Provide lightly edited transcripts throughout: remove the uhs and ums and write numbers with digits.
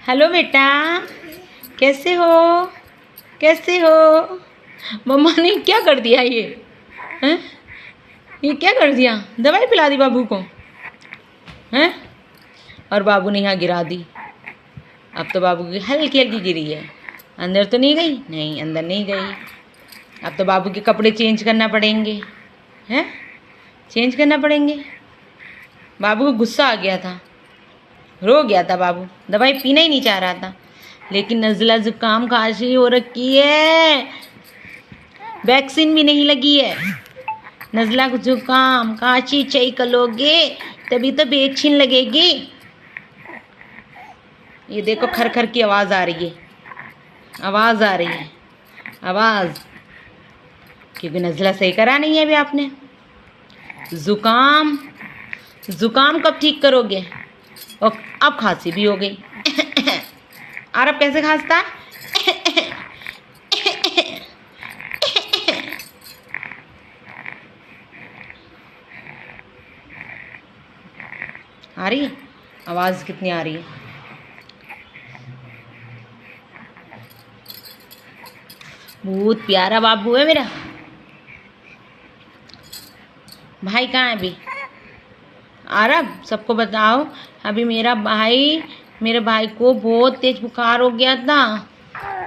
Hello बेटा, कैसे हो? कैसे हो? मम्मा ने क्या कर दिया ये? हैं? ये क्या कर दिया? दवाई पिला दी बाबू को? हैं? और बाबू ने यहाँ गिरा दी। अब तो बाबू की हल्की हल्की गिरी है। अंदर तो नहीं गई? नहीं, अंदर नहीं गई। अब तो बाबू के कपड़े चेंज करना पड़ेंगे। हैं? चेंज करना पड़ेंगे। बाबू को गुस्सा आ गया था, रो गया था बाबू, दवाई पीना ही नहीं चाह रहा था। लेकिन नज़ला जुकाम खांसी हो रखी है, वैक्सीन भी नहीं लगी है। नज़ला जुकाम खांसी चई कलोगे तभी तो वैक्सीन लगेगी। ये देखो खर खर की आवाज़ आ रही है, आवाज़ आ रही है, आवाज़, क्योंकि नज़ला सही करा नहीं है अभी आपने। जुकाम जुकाम कब ठीक करोगे? और अब खांसी भी हो गई। और अब कैसे खांसता है? आ रही है आवाज़? कितनी आ रही है? बहुत प्यारा बाबू है मेरा। भाई कहाँ है अभी? आरब, सबको बताओ अभी मेरे भाई को बहुत तेज बुखार हो गया था,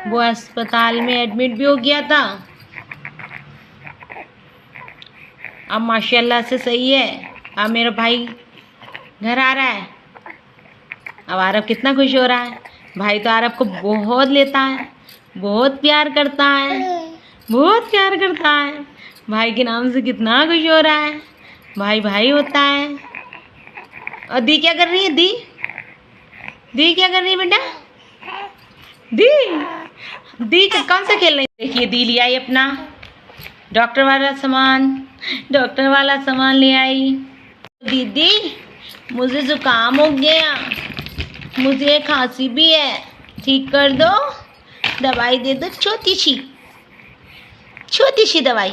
वो अस्पताल में एडमिट भी हो गया था। अब माशाल्लाह से सही है। अब मेरा भाई घर आ रहा है। अब आरब कितना खुश हो रहा है। भाई तो आरब को बहुत लेता है, बहुत प्यार करता है, बहुत प्यार करता है। भाई के नाम से कितना खुश हो रहा है। भाई भाई होता है। और दी क्या कर रही है? दी क्या कर रही है बेटा? दी कौन सा खेल रही है? देखिए दी ले आई अपना डॉक्टर वाला सामान ले आई। दीदी मुझे जुकाम हो गया, मुझे खांसी भी है, ठीक कर दो, दवाई दे दो, छोटी सी दवाई।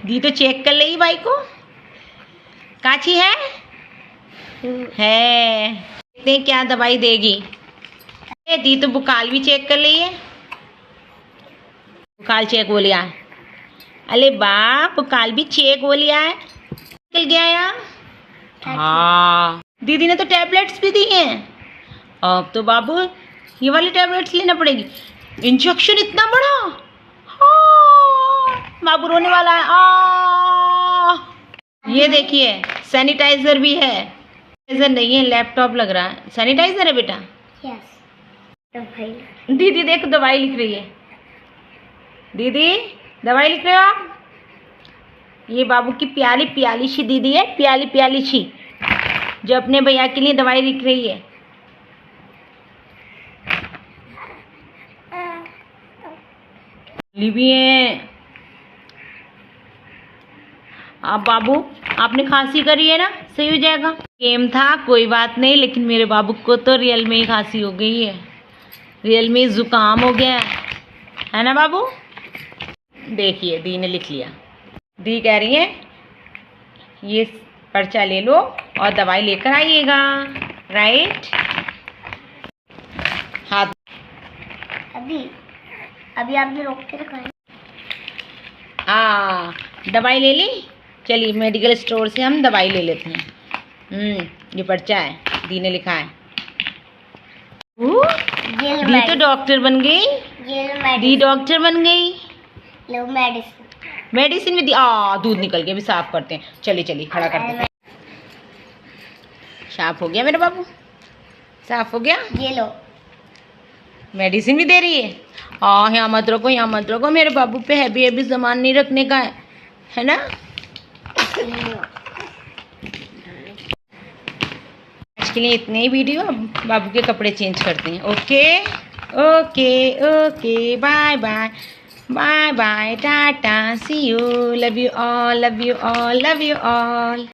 दी तो चेक कर ली भाई को, काची है देखते हैं क्या दवाई देगी। दी तो बुखार भी चेक कर ली है, बुखार चेक हो लिया है। अरे बाप, बुखार भी चेक हो लिया है, निकल गया यार। हाँ, दीदी ने तो टैबलेट्स भी दी हैं। अब तो बाबू ये वाली टैबलेट्स लेना पड़ेगी। इंजेक्शन इतना बड़ा, हाँ, बाबू रोने वाला है। ये देखिए सैनिटाइजर भी है। सैनिटाइजर नहीं है, लैपटॉप लग रहा है। सैनिटाइजर है बेटा? यस। दीदी देखो दवाई लिख रही है। दीदी दवाई लिख रहे हो आप? ये बाबू की प्याली सी दीदी है, प्याली सी, जो अपने भैया के लिए दवाई लिख रही है। भी है। आप बाबू आपने खांसी करी है ना, सही हो जाएगा। गेम था कोई बात नहीं, लेकिन मेरे बाबू को तो रियल में ही खांसी हो गई है, रियल में जुकाम हो गया है ना बाबू? देखिए दी ने लिख लिया। दी कह रही है ये पर्चा ले लो और दवाई लेकर आइएगा, राइट? हाँ अभी आपने रोक के रखा है। हाँ, दवाई ले ली। चलिए मेडिकल स्टोर से हम दवाई ले लेते हैं। ये पर्चा है, दी ने लिखा है। दी तो डॉक्टर बन गई, दी डॉक्टर बन गई। लो मेडिसिन भी दी। दूध निकल गया, भी साफ करते हैं। चलिए खड़ा कर देते हैं। साफ हो गया मेरा बाबू, साफ हो गया। ये लो मेडिसिन भी दे रही है। यहाँ मत रखो, मेरे बाबू पे हैवी सामान नहीं रखने का है ना? आज के लिए इतने ही वीडियो। अब बाबू के कपड़े चेंज करते हैं। ओके, बाय बाय, टाटा, see you, love you all.